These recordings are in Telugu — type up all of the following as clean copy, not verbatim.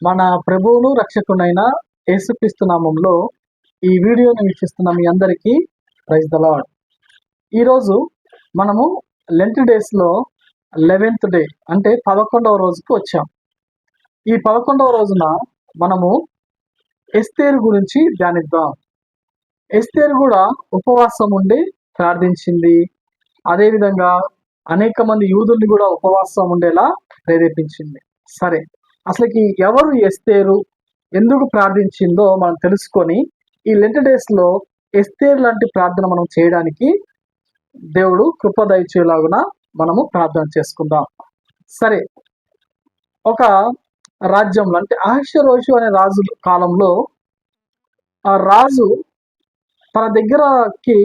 మన ప్రభువును రక్షకునైన యేసుక్రీస్తు నామంలో ఈ వీడియోని వీక్షిస్తున్న మీ అందరికీ ప్రైజ్ ద లార్డ్. ఈరోజు మనము లెంట్ డేస్లో 11th డే అంటే 11వ రోజుకి వచ్చాం. ఈ 11వ రోజున మనము ఎస్తేరు గురించి ధ్యానిద్దాం. ఎస్తేరు కూడా ఉపవాసం ఉండి ప్రార్థించింది. అదేవిధంగా అనేక మంది యూదుల్ని కూడా ఉపవాసం ఉండేలా ప్రేరేపించింది. సరే, అసలుకి ఎవరు ఎస్తేరు, ఎందుకు ప్రార్థించిందో మనం తెలుసుకొని ఈ లెంట్ డేస్లో ఎస్తేరు లాంటి ప్రార్థన మనం చేయడానికి దేవుడు కృప దయచేలాగున మనము ప్రార్థన చేసుకుందాం. సరే, ఒక రాజ్యంలో అంటే అహష్వేరోషు అనే రాజు కాలంలో ఆ రాజు తన దగ్గరకి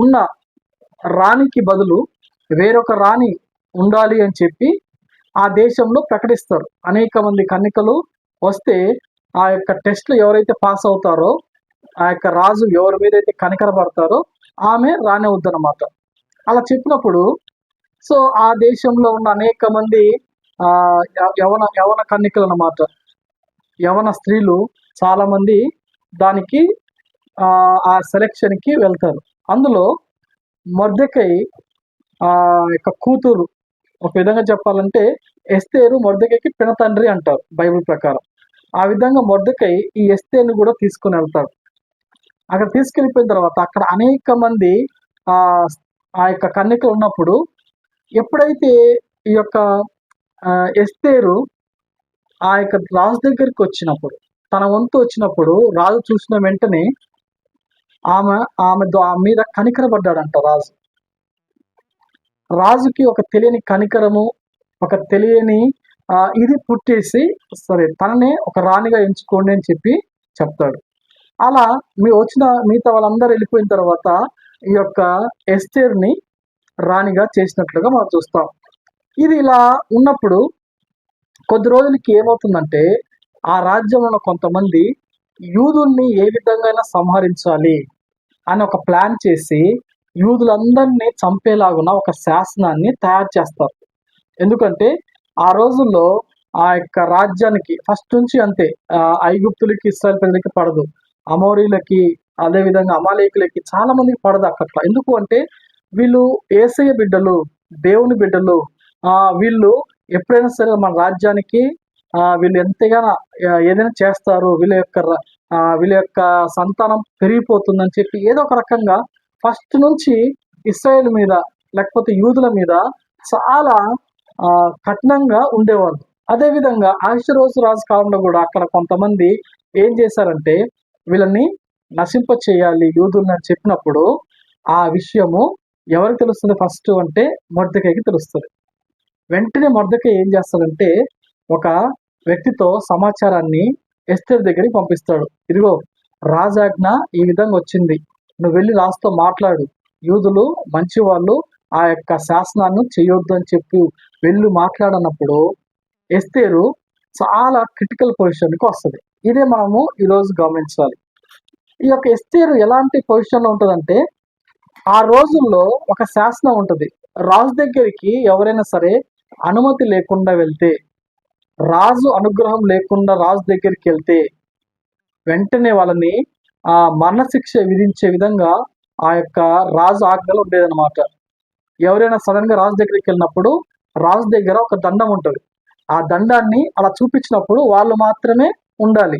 ఉన్న రాణికి బదులు వేరొక రాణి ఉండాలి అని చెప్పి ఆ దేశంలో ప్రకటిస్తారు. అనేక మంది కన్యకలు వస్తే ఆ యొక్క టెస్ట్లో ఎవరైతే పాస్ అవుతారో ఆ యొక్క రాజు ఎవరి మీద అయితే కనికరపడతారో ఆమె రానివద్దనమాట. అలా చెప్పినప్పుడు సో ఆ దేశంలో ఉన్న అనేక మంది యవన కన్యకలు అన్నమాట, యవన స్త్రీలు చాలా మంది దానికి ఆ సెలక్షన్కి వెళ్తారు. అందులో మొర్దెకై యొక్క కూతురు, ఒక విధంగా చెప్పాలంటే ఎస్తేరు మొర్దెకైకి పినతండ్రి అంటారు బైబిల్ ప్రకారం. ఆ విధంగా మొర్దెకై ఈ ఎస్తేరుని కూడా తీసుకుని వెళ్తాడు. అక్కడ తీసుకెళ్ళిపోయిన తర్వాత అక్కడ అనేక మంది ఆ యొక్క కన్యకలు ఉన్నప్పుడు ఎప్పుడైతే ఈ యొక్క ఎస్తేరు ఆ యొక్క రాజు దగ్గరికి వచ్చినప్పుడు, తన వంతు వచ్చినప్పుడు రాజు చూసిన వెంటనే ఆమె మీద కనికరపడ్డాడంట రాజు. రాజుకి ఒక తెలియని కనికరము, ఒక తెలియని ఇది పుట్టేసి సరే తననే ఒక రాణిగా ఎంచుకోండి అని చెప్పి చెప్తాడు. అలా మిగతా వాళ్ళందరూ వెళ్ళిపోయిన తర్వాత ఈ యొక్క ఎస్తేర్ని రాణిగా చేసినట్లుగా మనం చూస్తాం. ఇది ఇలా ఉన్నప్పుడు కొద్ది రోజులకి ఏమవుతుందంటే ఆ రాజ్యంలో కొంతమంది యూదుల్ని ఏ విధంగా సంహరించాలి అని ఒక ప్లాన్ చేసి యూదులందరినీ చంపేలాగున ఒక శాసనాన్ని తయారు చేస్తారు. ఎందుకంటే ఆ రోజుల్లో ఆ యొక్క రాజ్యానికి ఫస్ట్ నుంచి అంతే, ఐగుప్తులకి ఇశ్రాయేల్ ప్రజలకి పడదు, అమోరీలకి అదేవిధంగా అమాలేకులకి చాలా మందికి పడదు అక్కట్లో. ఎందుకు అంటే వీళ్ళు యేసయ్య బిడ్డలు, దేవుని బిడ్డలు, వీళ్ళు ఎప్పుడైనా సరే మన రాజ్యానికి వీళ్ళు ఎంతగానో ఏదైనా చేస్తారు, వీళ్ళ యొక్క సంతానం పెరిగిపోతుందని చెప్పి ఏదో ఒక రకంగా ఫస్ట్ నుంచి ఇశ్రాయేల్ మీద లేకపోతే యూదుల మీద చాలా కఠినంగా ఉండేవాళ్ళు. అదేవిధంగా అహష్వేరోషు రాజు కాలంలో కూడా అక్కడ కొంతమంది ఏం చేశారంటే వీళ్ళని నశింప చేయాలి యూదుల్ని అని చెప్పినప్పుడు ఆ విషయము ఎవరికి తెలుస్తుంది ఫస్ట్ అంటే మొర్దెకైకి తెలుస్తుంది. వెంటనే మొర్దెకై ఏం చేస్తాడంటే ఒక వ్యక్తితో సమాచారాన్ని ఎస్తేరు దగ్గరికి పంపిస్తాడు. ఇదిగో రాజాజ్ఞ ఈ విధంగా వచ్చింది, నువ్వు వెళ్ళి రాజుతో మాట్లాడు, యూదులు మంచి వాళ్ళు, ఆ యొక్క శాసనాన్ని చేయొద్దు అని చెప్పి వెళ్ళి మాట్లాడనప్పుడు ఎస్తేరు చాలా క్రిటికల్ పొజిషన్కి వస్తుంది. ఇదే మనము ఈరోజు గమనించాలి. ఈ యొక్క ఎస్తేరు ఎలాంటి పొజిషన్లో ఉంటుందంటే ఆ రోజుల్లో ఒక శాసనం ఉంటుంది, రాజు దగ్గరికి ఎవరైనా సరే అనుమతి లేకుండా వెళ్తే, రాజు అనుగ్రహం లేకుండా రాజు దగ్గరికి వెళ్తే వెంటనే వాళ్ళని మరణశిక్ష విధించే విధంగా ఆ యొక్క రాజు ఆజ్ఞలు ఉండేదన్నమాట. ఎవరైనా సడన్ గా రాజు దగ్గరికి వెళ్ళినప్పుడు రాజు దగ్గర ఒక దండం ఉంటుంది, ఆ దండాన్ని అలా చూపించినప్పుడు వాళ్ళు మాత్రమే ఉండాలి.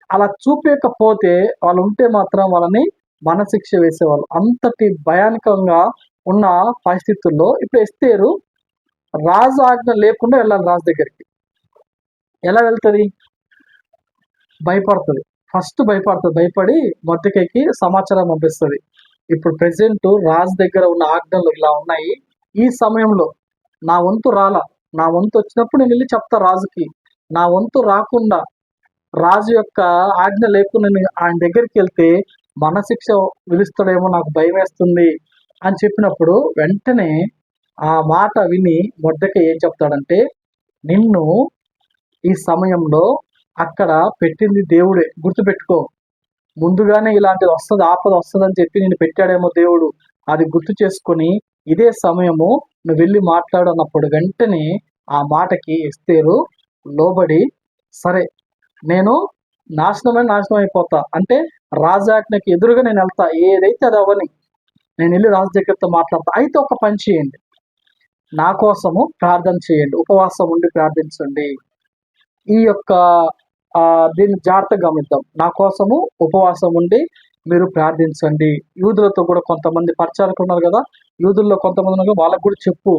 అలా చూపించకపోతే వాళ్ళు ఉంటే మాత్రం వాళ్ళని మరణశిక్ష వేసేవాళ్ళు. అంతటి భయానకంగా ఉన్న పరిస్థితుల్లో ఇప్పుడు ఎస్తేరు రాజు ఆజ్ఞ లేకుండా వెళ్ళాలి రాజు దగ్గరికి. ఎలా వెళ్తుంది? భయపడుతుంది. ఫస్ట్ భయపడి మొర్దెకైకి సమాచారం పంపిస్తుంది. ఇప్పుడు ప్రెసెంట్ రాజు దగ్గర ఉన్న ఆజ్ఞలు ఇలా ఉన్నాయి, ఈ సమయంలో నా వంతు నా వంతు వచ్చినప్పుడు నేను వెళ్ళి చెప్తా రాజుకి, నా వంతు రాకుండా రాజు యొక్క ఆజ్ఞ లేకుండా నేను ఆయన దగ్గరికి వెళ్తే మరణశిక్ష విధిస్తాడేమో, నాకు భయం వేస్తుంది అని చెప్పినప్పుడు వెంటనే ఆ మాట విని మొర్దెకై ఏం చెప్తాడంటే, నిన్ను ఈ సమయంలో అక్కడ పెట్టింది దేవుడే, గుర్తుపెట్టుకో, ముందుగానే ఇలాంటిది వస్తుంది, ఆపద వస్తుంది అని చెప్పి నేను పెట్టాడేమో దేవుడు, అది గుర్తు చేసుకొని ఇదే సమయము నువ్వు వెళ్ళి మాట్లాడు అన్నప్పుడు వెంటనే ఆ మాటకి ఎస్తేరు లోబడి సరే నేను నాశనం అయిపోతా అంటే రాజాజ్ఞకి ఎదురుగా నేను వెళ్తా, ఏదైతే అది అవని నేను వెళ్ళి రాజు దగ్గరతో మాట్లాడతా. అయితే ఒక పని చేయండి, నా కోసము ప్రార్థన చేయండి, ఉపవాసం ఉండి ప్రార్థించండి. ఈ యొక్క దీన్ని జాగ్రత్తగా గమనిద్దాం. నా కోసము ఉపవాసం ఉండి మీరు ప్రార్థించండి. యూదులతో కూడా కొంతమంది పరిచారకులు ఉన్నారు కదా, యూదుల్లో కొంతమంది ఉన్నారు, వాళ్ళకు కూడా చెప్పు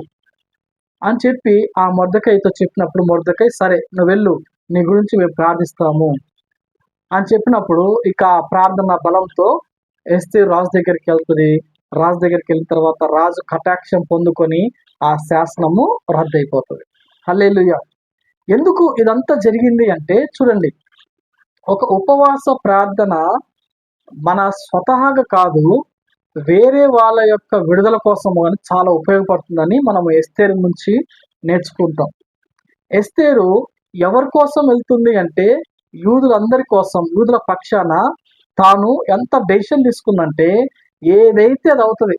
అని చెప్పి ఆ మొర్దెకైతో చెప్పినప్పుడు మొర్దెకై సరే నువ్వు వెళ్ళు, నీ గురించి మేము ప్రార్థిస్తాము అని చెప్పినప్పుడు ఇక ప్రార్థన బలంతో ఎస్తేరు రాజు దగ్గరికి వెళ్తుంది. రాజు దగ్గరికి వెళ్ళిన తర్వాత రాజు కటాక్షం పొందుకొని ఆ శాసనము రద్దయిపోతుంది. హల్లెలూయా. ఎందుకు ఇదంతా జరిగింది అంటే చూడండి, ఒక ఉపవాస ప్రార్థన మన స్వతహాగా కాదు, వేరే వాళ్ళ యొక్క విడుదల కోసం అని చాలా ఉపయోగపడుతుందని మనం ఎస్తేరు నుంచి నేర్చుకుంటాం. ఎస్తేరు ఎవరి కోసం వెళ్తుంది అంటే యూదులందరి కోసం, యూదుల పక్షాన తాను ఎంత డెసిషన్ తీసుకుందంటే ఏదైతే అది అవుతుంది,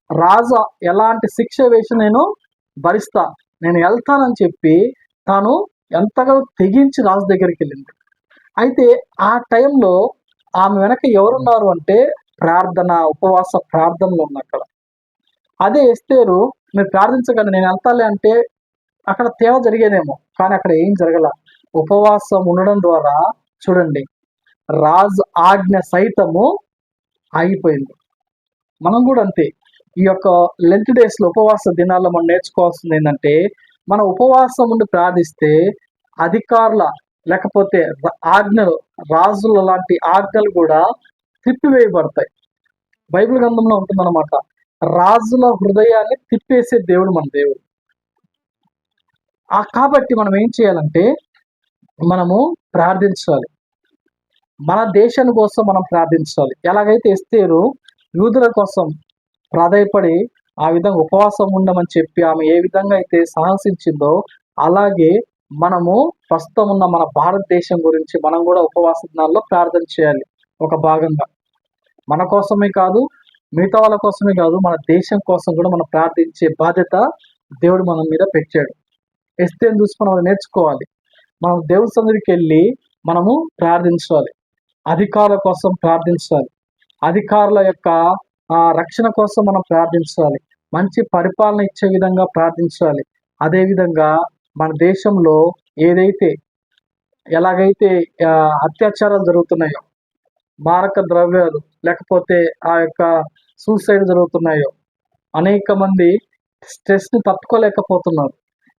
రాజు ఎలాంటి శిక్ష వేసి నేను భరిస్తా, నేను వెళ్తానని చెప్పి తాను ఎంతగా తెగించి రాజు దగ్గరికి వెళ్ళింది. అయితే ఆ టైంలో ఆమె వెనక ఎవరున్నారు అంటే ప్రార్థన, ఉపవాస ప్రార్థనలు ఉన్న అక్కడ. అదే ఎస్తేరు మీరు ప్రార్థించకండి నేను వెళ్తాలే అంటే అక్కడ తేవ జరిగేదేమో, కానీ అక్కడ ఏం జరగల. ఉపవాసం ఉండడం ద్వారా చూడండి రాజు ఆజ్ఞ సైతము ఆగిపోయింది. మనం కూడా అంతే. ఈ యొక్క లెంత్ డేస్లో ఉపవాస దినాల్లో మనం నేర్చుకోవాల్సింది ఏంటంటే, మనం ఉపవాసం ఉండి ప్రార్థిస్తే అధికారుల లేకపోతే ఆజ్ఞలు, రాజుల లాంటి ఆజ్ఞలు కూడా తిప్పివేయబడతాయి. బైబిల్ గ్రంథంలో ఉంటుందన్నమాట, రాజుల హృదయాన్ని తిప్పేసే దేవుడు మన దేవుడు. కాబట్టి మనం ఏం చేయాలంటే మనము ప్రార్థించాలి, మన దేశాని కోసం మనం ప్రార్థించాలి. ఎలాగైతే ఎస్తేరు యూదుల కోసం ప్రాధాయపడి ఆ విధంగా ఉపవాసం ఉండమని చెప్పి ఆమె ఏ విధంగా అయితే సాహసించిందో, అలాగే మనము ప్రస్తుతం ఉన్న మన భారతదేశం గురించి మనం కూడా ఉపవాస దినాల్లో ప్రార్థన చేయాలి. ఒక భాగంగా మన కోసమే కాదు, మిగతా వాళ్ళ కోసమే కాదు, మన దేశం కోసం కూడా మనం ప్రార్థించే బాధ్యత దేవుడు మన మీద పెట్టాడు. ఎస్తేరుని చూసి మనం నేర్చుకోవాలి. మనం దేవుని సన్నిధికి వెళ్ళి మనము ప్రార్థించాలి, అధికారుల కోసం ప్రార్థించాలి, అధికారుల యొక్క రక్షణ కోసం మనం ప్రార్థించాలి, మంచి పరిపాలన ఇచ్చే విధంగా ప్రార్థించాలి. అదేవిధంగా మన దేశంలో ఏదైతే ఎలాగైతే అత్యాచారాలు జరుగుతున్నాయో, మారక ద్రవ్యాలు లేకపోతే ఆ యొక్క సూసైడ్ జరుగుతున్నాయో, అనేక మంది స్ట్రెస్ని తట్టుకోలేకపోతున్నారు.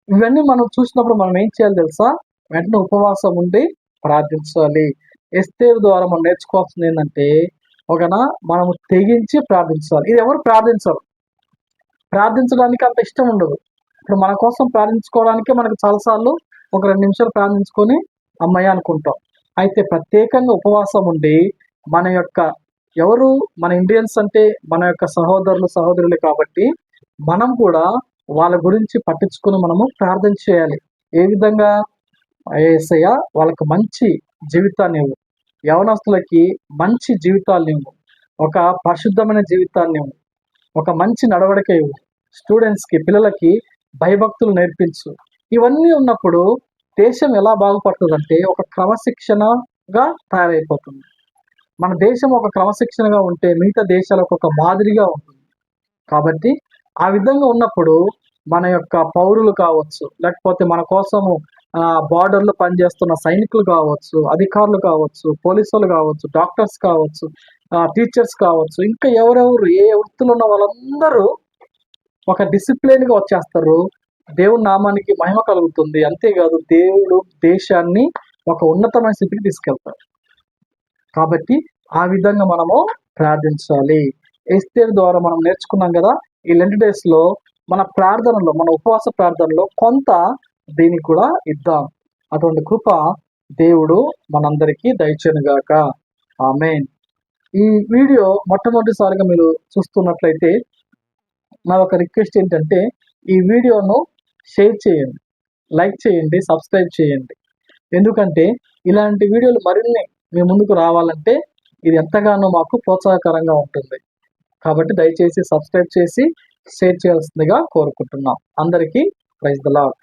ఇవన్నీ మనం చూసినప్పుడు మనం ఏం చేయాలి తెలుసా, వెంటనే ఉపవాసం ఉండి ప్రార్థించాలి. ఎస్తేరు ద్వారా మనం నేర్చుకోవాల్సింది ఏంటంటే మనము తెగించి ప్రార్థించాలి. ఇది ఎవరు ప్రార్థించరు, ప్రార్థించడానికి అంత ఇష్టం ఉండదు. ఇప్పుడు మన కోసం ప్రార్థించుకోవడానికే మనకు చాలాసార్లు ఒక 2 నిమిషాలు ప్రార్థించుకొని అమ్మయ్య అనుకుంటాం. అయితే ప్రత్యేకంగా ఉపవాసం ఉండి మన యొక్క ఎవరు మన ఇండియన్స్ అంటే మన యొక్క సహోదరులు సహోదరులే కాబట్టి మనం కూడా వాళ్ళ గురించి పట్టించుకుని మనము ప్రార్థన చేయాలి. ఏ విధంగా, యేసయ్య వాళ్ళకు మంచి జీవితాన్ని ఇవ్వు, యవనస్తులకి మంచి జీవితాన్ని ఇవ్వు, ఒక పరిశుద్ధమైన జీవితాన్ని ఇవ్వు, ఒక మంచి నడవడిక ఇవ్వు, స్టూడెంట్స్కి పిల్లలకి భయభక్తులు నేర్పించు. ఇవన్నీ ఉన్నప్పుడు దేశం ఎలా బాగుపడుతుందంటే ఒక క్రమశిక్షణగా తయారైపోతుంది. మన దేశం ఒక క్రమశిక్షణగా ఉంటే మిగతా దేశాలకు ఒక మాదిరిగా ఉంటుంది. కాబట్టి ఆ విధంగా ఉన్నప్పుడు మన యొక్క పౌరులు కావచ్చు, లేకపోతే మన కోసము బార్డర్లో పనిచేస్తున్న సైనికులు కావచ్చు, అధికారులు కావచ్చు, పోలీసులు కావచ్చు, డాక్టర్స్ కావచ్చు, టీచర్స్ కావచ్చు, ఇంకా ఎవరెవరు ఏ వృత్తులు ఉన్న వాళ్ళందరూ ఒక డిసిప్లిన్గా వచ్చేస్తారు. దేవుని నామానికి మహిమ కలుగుతుంది. అంతేకాదు దేవుడు దేశాన్ని ఒక ఉన్నతమైన స్థితికి తీసుకెళ్తారు. కాబట్టి ఆ విధంగా మనము ప్రార్థించాలి. ఎస్తేరు ద్వారా మనం నేర్చుకున్నాం కదా, ఈ లెంట్ డేస్లో మన ప్రార్థనలో, మన ఉపవాస ప్రార్థనలో కొంత దీనికి కూడా ఇద్దాం. అటువంటి కృప దేవుడు మనందరికీ దయచేయునుగాక. ఆమేన్. ఈ వీడియో మొట్టమొదటిసారిగా మీరు చూస్తున్నట్లయితే నా ఒక రిక్వెస్ట్ ఏంటంటే ఈ వీడియోను షేర్ చేయండి, లైక్ చేయండి, సబ్స్క్రైబ్ చేయండి. ఎందుకంటే ఇలాంటి వీడియోలు మరిన్ని మీ ముందుకు రావాలంటే ఇది ఎంతగానో మాకు ప్రోత్సాహకరంగా ఉంటుంది. కాబట్టి దయచేసి సబ్స్క్రైబ్ చేసి షేర్ చేయాల్సిందిగా కోరుకుంటున్నాం. అందరికీ ప్రైజ్ ది లార్డ్.